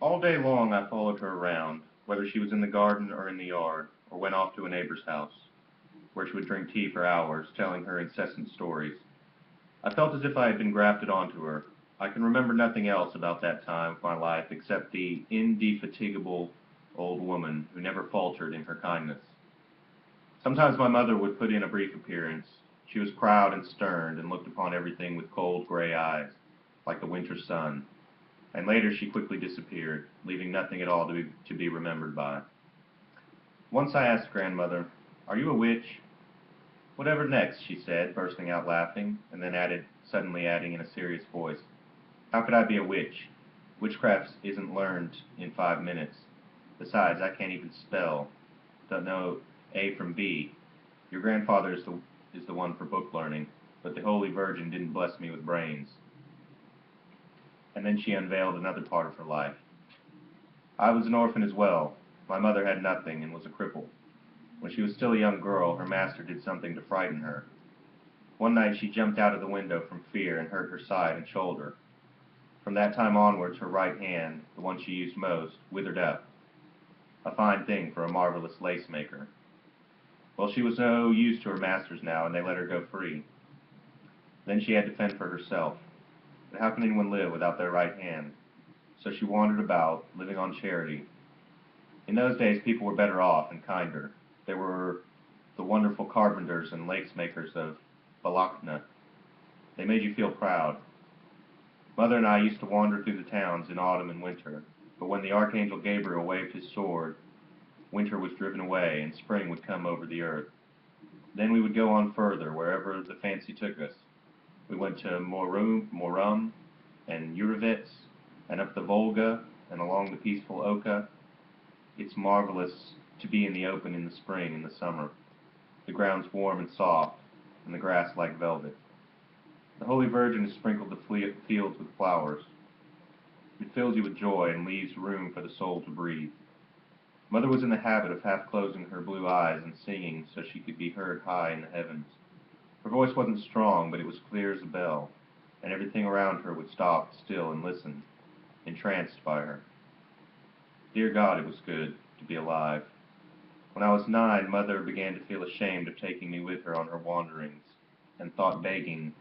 All day long I followed her around, whether she was in the garden or in the yard, or went off to a neighbor's house, where she would drink tea for hours, telling her incessant stories. I felt as if I had been grafted onto her. I can remember nothing else about that time of my life except the indefatigable old woman who never faltered in her kindness. Sometimes my mother would put in a brief appearance. She was proud and stern and looked upon everything with cold gray eyes, like the winter sun, and later she quickly disappeared, leaving nothing at all to be remembered by. Once I asked grandmother, "Are you a witch?" "Whatever next?" she said, bursting out laughing, and then suddenly adding in a serious voice, "How could I be a witch? Witchcraft isn't learned in 5 minutes. Besides, I can't even spell. Don't know A from B. Your grandfather is the one for book learning, but the Holy Virgin didn't bless me with brains." And then she unveiled another part of her life. I was an orphan as well. My mother had nothing and was a cripple. When she was still a young girl, her master did something to frighten her. One night she jumped out of the window from fear and hurt her side and shoulder. From that time onwards, her right hand, the one she used most, withered up, a fine thing for a marvelous lace maker. Well, she was no use to her masters now, and they let her go free. Then she had to fend for herself. But how can anyone live without their right hand? So she wandered about, living on charity. In those days, people were better off and kinder. There were the wonderful carpenters and lace makers of Balakna. They made you feel proud. Mother and I used to wander through the towns in autumn and winter, but when the Archangel Gabriel waved his sword, winter was driven away and spring would come over the earth. Then we would go on further, wherever the fancy took us. We went to Morum, and Urevitz, and up the Volga, and along the peaceful Oka. It's marvelous to be in the open in the spring and the summer. The ground's warm and soft, and the grass like velvet. The Holy Virgin has sprinkled the fields with flowers. It fills you with joy and leaves room for the soul to breathe. Mother was in the habit of half closing her blue eyes and singing so she could be heard high in the heavens. Her voice wasn't strong, but it was clear as a bell, and everything around her would stop still and listen, entranced by her. Dear God, it was good to be alive. When I was 9, Mother began to feel ashamed of taking me with her on her wanderings, and thought begging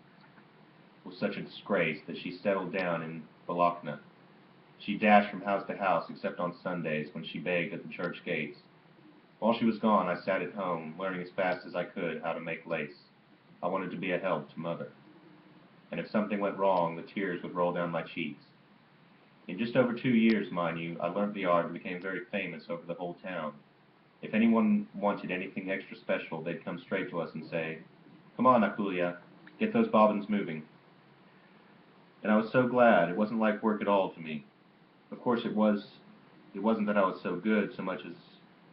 was such a disgrace that she settled down in Balakna. She dashed from house to house except on Sundays when she begged at the church gates. While she was gone, I sat at home, learning as fast as I could how to make lace. I wanted to be a help to Mother. And if something went wrong, the tears would roll down my cheeks. In just over 2 years, mind you, I learned the art and became very famous over the whole town. If anyone wanted anything extra special, they'd come straight to us and say, "Come on, Akulia, get those bobbins moving." And I was so glad. It wasn't like work at all to me. Of course, it wasn't that I was so good so much as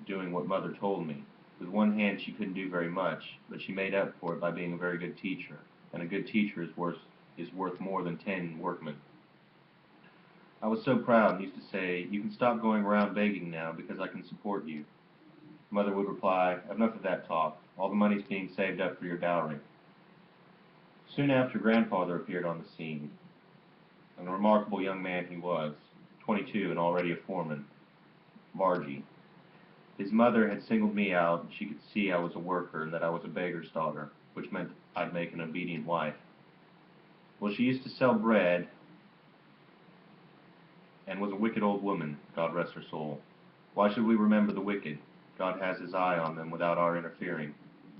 doing what Mother told me. With one hand, she couldn't do very much, but she made up for it by being a very good teacher, and a good teacher is worth more than 10 workmen. I was so proud and used to say, "You can stop going around begging now because I can support you." Mother would reply, "Enough of that talk. All the money's being saved up for your dowry." Soon after, Grandfather appeared on the scene, and a remarkable young man he was, 22 and already a foreman, Vargi. His mother had singled me out, and she could see I was a worker and that I was a beggar's daughter, which meant I'd make an obedient wife. Well, she used to sell bread and was a wicked old woman, God rest her soul. Why should we remember the wicked? God has his eye on them without our interfering.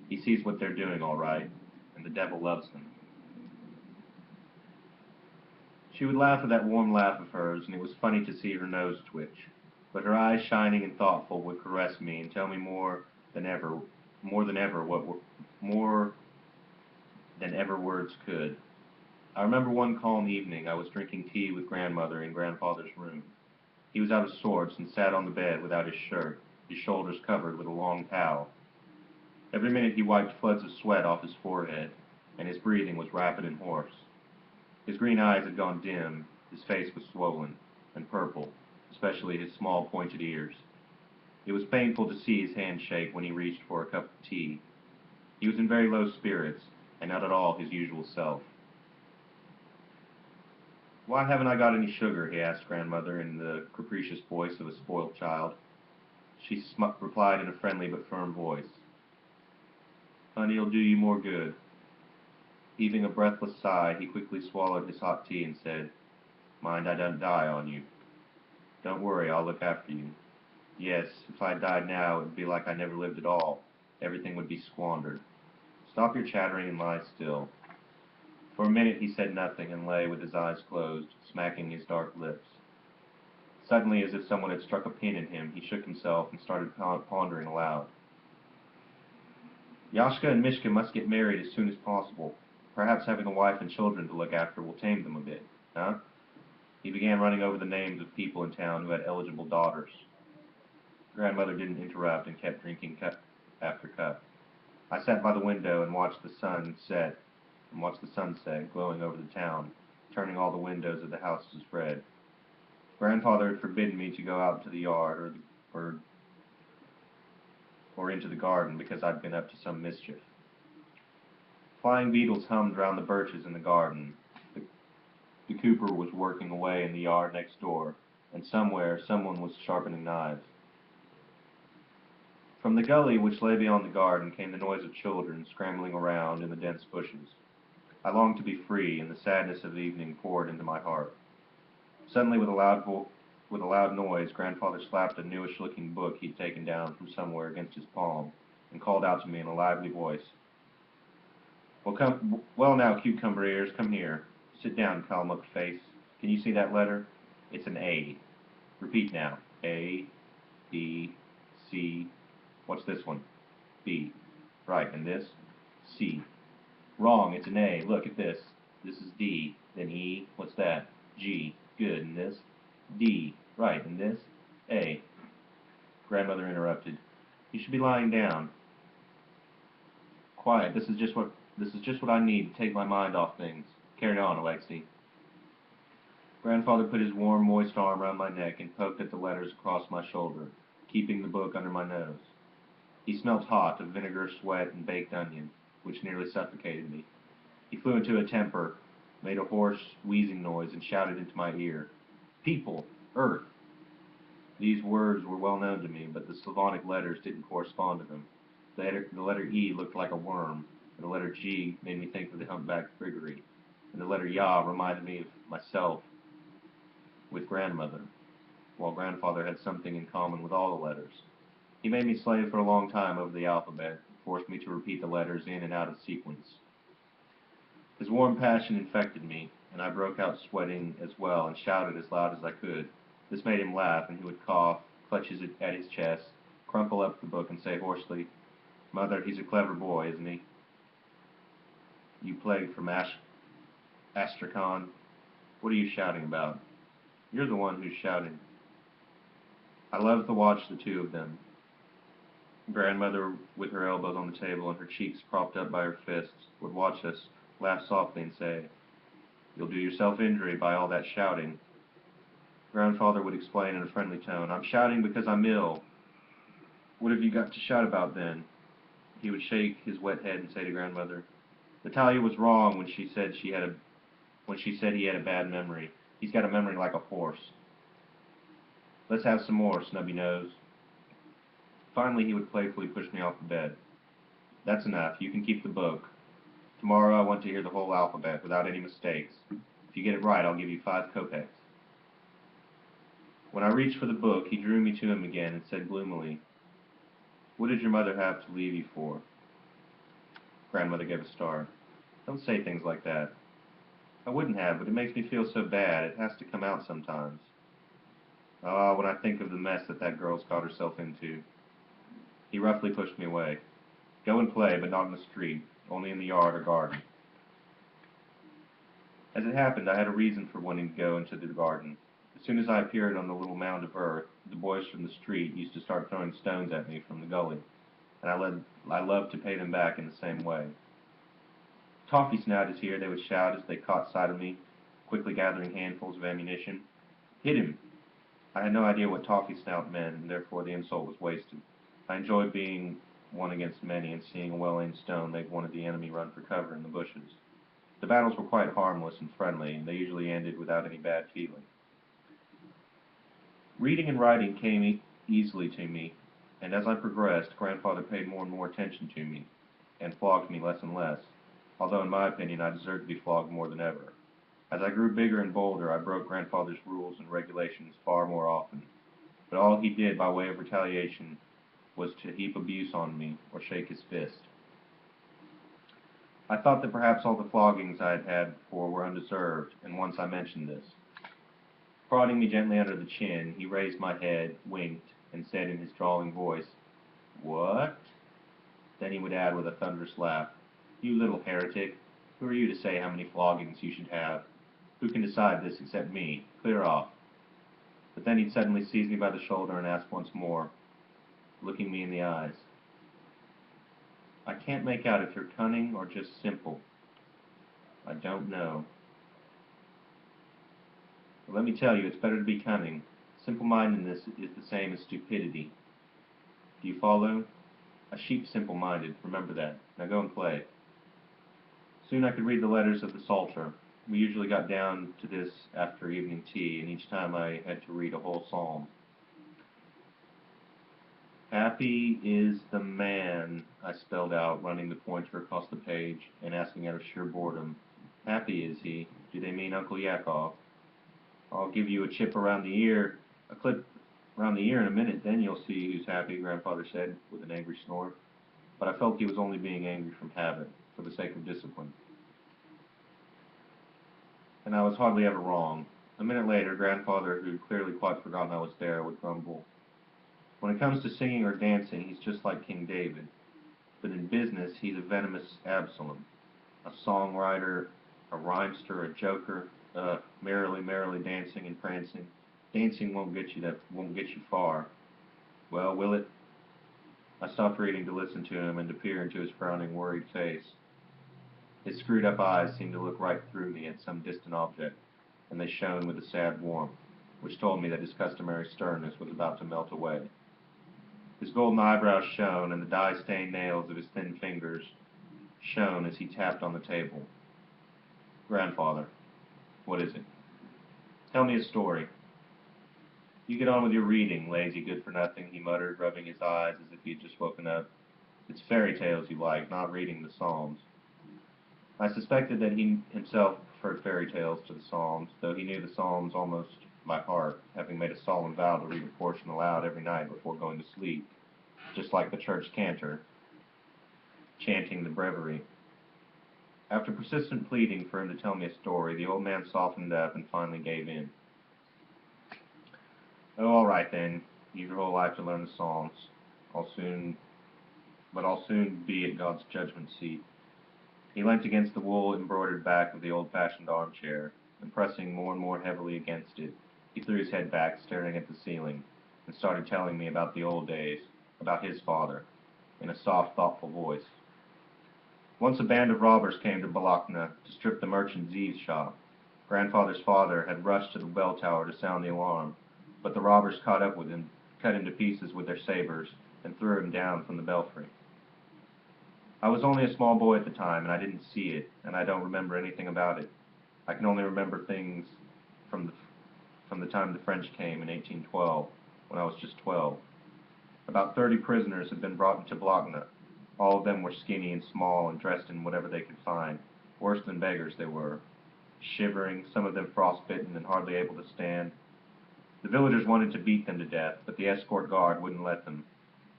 He sees what they're doing all right, and the devil loves them. She would laugh with that warm laugh of hers, and it was funny to see her nose twitch. But her eyes, shining and thoughtful, would caress me and tell me more than ever more than ever words could. I remember one calm evening I was drinking tea with Grandmother in Grandfather's room. He was out of sorts and sat on the bed without his shirt, his shoulders covered with a long towel. Every minute he wiped floods of sweat off his forehead, and his breathing was rapid and hoarse. His green eyes had gone dim, his face was swollen and purple, especially his small pointed ears. It was painful to see his hand shake when he reached for a cup of tea. He was in very low spirits, and not at all his usual self. Why haven't I got any sugar? He asked grandmother in the capricious voice of a spoiled child. She replied in a friendly but firm voice, "Honey, it'll do you more good." Heaving a breathless sigh, he quickly swallowed his hot tea and said, "Mind I don't die on you. Don't worry, I'll look after you. Yes, if I died now, it would be like I never lived at all. Everything would be squandered. Stop your chattering and lie still." For a minute he said nothing and lay with his eyes closed, smacking his dark lips. Suddenly, as if someone had struck a pin in him, he shook himself and started pondering aloud. "Yashka and Mishka must get married as soon as possible. Perhaps having a wife and children to look after will tame them a bit, huh?" He began running over the names of people in town who had eligible daughters. Grandmother didn't interrupt and kept drinking cup after cup. I sat by the window and watched the sunset glowing over the town, turning all the windows of the houses red. Grandfather had forbidden me to go out into the yard or into the garden because I'd been up to some mischief. Flying beetles hummed round the birches in the garden. The cooper was working away in the yard next door, and somewhere someone was sharpening knives. From the gully which lay beyond the garden came the noise of children scrambling around in the dense bushes. I longed to be free, and the sadness of evening poured into my heart. Suddenly, with a loud noise, Grandfather slapped a newish-looking book he'd taken down from somewhere against his palm, and called out to me in a lively voice, Well now, cucumber ears, come here. Sit down, Calmuck face. Can you see that letter? It's an A. Repeat now. A, B, C. What's this one? B. Right, and this? C. Wrong, it's an A. Look at this. This is D. Then E. What's that? G. Good, and this? D. Right, and this? A. Grandmother interrupted. You should be lying down. Quiet, this is just what I need to take my mind off things. Carry on, Alexei. Grandfather put his warm, moist arm around my neck and poked at the letters across my shoulder, keeping the book under my nose. He smelt hot of vinegar, sweat, and baked onion, which nearly suffocated me. He flew into a temper, made a hoarse, wheezing noise, and shouted into my ear, "People! Earth!" These words were well known to me, but the Slavonic letters didn't correspond to them. The letter E looked like a worm, and the letter G made me think of the humpbacked Grigori, and the letter Ya reminded me of myself with grandmother, while grandfather had something in common with all the letters. He made me slave for a long time over the alphabet, forced me to repeat the letters in and out of sequence. His warm passion infected me, and I broke out sweating as well and shouted as loud as I could. This made him laugh, and he would cough, clutch at his chest, crumple up the book, and say hoarsely, "Mother, he's a clever boy, isn't he? You plague from Astrakhan. What are you shouting about? You're the one who's shouting." I loved to watch the two of them. Grandmother, with her elbows on the table and her cheeks propped up by her fists, would watch us, laugh softly, and say, "You'll do yourself injury by all that shouting." Grandfather would explain in a friendly tone, "I'm shouting because I'm ill." "What have you got to shout about then?" He would shake his wet head and say to grandmother, "Natalia was wrong when she said he had a bad memory. He's got a memory like a horse. Let's have some more, Snubby Nose." Finally, he would playfully push me off the bed. "That's enough. You can keep the book. Tomorrow I want to hear the whole alphabet, without any mistakes. If you get it right, I'll give you 5 kopecks. When I reached for the book, he drew me to him again and said gloomily, "What did your mother have to leave you for?" Grandmother gave a start. "Don't say things like that." "I wouldn't have, but it makes me feel so bad. It has to come out sometimes. Ah, when I think of the mess that girl's got herself into." He roughly pushed me away. "Go and play, but not in the street, only in the yard or garden." As it happened, I had a reason for wanting to go into the garden. As soon as I appeared on the little mound of earth, the boys from the street used to start throwing stones at me from the gully, and I loved to pay them back in the same way. "Toffee Snout is here," they would shout as they caught sight of me, quickly gathering handfuls of ammunition. "Hit him!" I had no idea what Toffee Snout meant, and therefore the insult was wasted. I enjoyed being one against many and seeing a well-aimed stone make one of the enemy run for cover in the bushes. The battles were quite harmless and friendly, and they usually ended without any bad feeling. Reading and writing came easily to me, and as I progressed, Grandfather paid more and more attention to me, and flogged me less and less, although in my opinion I deserved to be flogged more than ever. As I grew bigger and bolder, I broke Grandfather's rules and regulations far more often, but all he did by way of retaliation was to heap abuse on me or shake his fist. I thought that perhaps all the floggings I had had before were undeserved, and once I mentioned this. Prodding me gently under the chin, he raised my head, winked, and said in his drawling voice, "What?" Then he would add with a thunderous laugh, "You little heretic, who are you to say how many floggings you should have? Who can decide this except me? Clear off." But then he'd suddenly seize me by the shoulder and ask once more, looking me in the eyes, "I can't make out if you're cunning or just simple. I don't know. But let me tell you, it's better to be cunning. Simple-mindedness is the same as stupidity. Do you follow? A sheep simple-minded, remember that. Now go and play." Soon I could read the letters of the Psalter. We usually got down to this after evening tea, and each time I had to read a whole psalm. "Happy is the man," I spelled out, running the pointer across the page and asking out of sheer boredom. "Happy is he? Do they mean Uncle Yakov? I'll give you a clip around the ear in a minute, then you'll see who's happy," Grandfather said with an angry snort. But I felt he was only being angry from habit, for the sake of discipline. And I was hardly ever wrong. A minute later, Grandfather, who had clearly quite forgotten I was there, would grumble, "When it comes to singing or dancing, he's just like King David. But in business, he's a venomous Absalom. A songwriter, a rhymester, a joker, merrily, merrily dancing and prancing. Dancing won't get you far. Well, will it?" I stopped reading to listen to him and to peer into his frowning, worried face. His screwed-up eyes seemed to look right through me at some distant object, and they shone with a sad warmth, which told me that his customary sternness was about to melt away. His golden eyebrows shone, and the dye-stained nails of his thin fingers shone as he tapped on the table. "Grandfather, what is it?" "Tell me a story." "You get on with your reading, lazy good-for-nothing," he muttered, rubbing his eyes as if he had just woken up. "It's fairy tales you like, not reading the Psalms." I suspected that he himself preferred fairy tales to the Psalms, though he knew the Psalms almost by heart, having made a solemn vow to read a portion aloud every night before going to sleep, just like the church cantor, chanting the breviary. After persistent pleading for him to tell me a story, the old man softened up and finally gave in. "Oh, all right then. Use your whole life to learn the Psalms. I'll soon be at God's judgment seat." He leant against the wool-embroidered back of the old-fashioned armchair, and pressing more and more heavily against it, he threw his head back, staring at the ceiling, and started telling me about the old days, about his father, in a soft, thoughtful voice. Once a band of robbers came to Balakna to strip the merchant Z's shop. Grandfather's father had rushed to the bell tower to sound the alarm, but the robbers caught up with him, cut him to pieces with their sabers, and threw him down from the belfry. I was only a small boy at the time, and I didn't see it, and I don't remember anything about it. I can only remember things from the time the French came in 1812, when I was just 12. About 30 prisoners had been brought into Balakna. All of them were skinny and small and dressed in whatever they could find. Worse than beggars they were. Shivering, some of them frostbitten and hardly able to stand. The villagers wanted to beat them to death, but the escort guard wouldn't let them.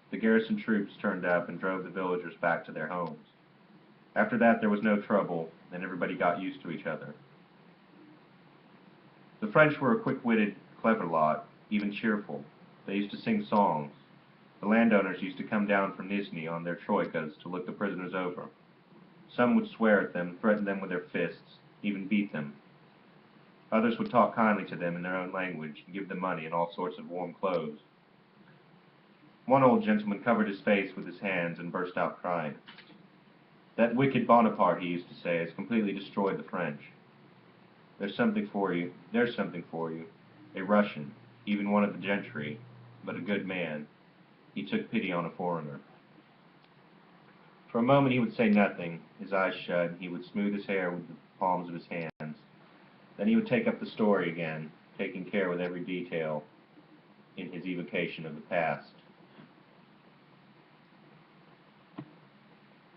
The garrison troops turned up and drove the villagers back to their homes. After that, there was no trouble, and everybody got used to each other. The French were a quick-witted, clever lot, even cheerful. They used to sing songs. The landowners used to come down from Nizhny on their troikas to look the prisoners over. Some would swear at them, threaten them with their fists, even beat them. Others would talk kindly to them in their own language and give them money and all sorts of warm clothes. One old gentleman covered his face with his hands and burst out crying. "That wicked Bonaparte," he used to say, "has completely destroyed the French. There's something for you. A Russian, even one of the gentry, but a good man. He took pity on a foreigner." For a moment he would say nothing, his eyes shut, he would smooth his hair with the palms of his hands. Then he would take up the story again, taking care with every detail in his evocation of the past.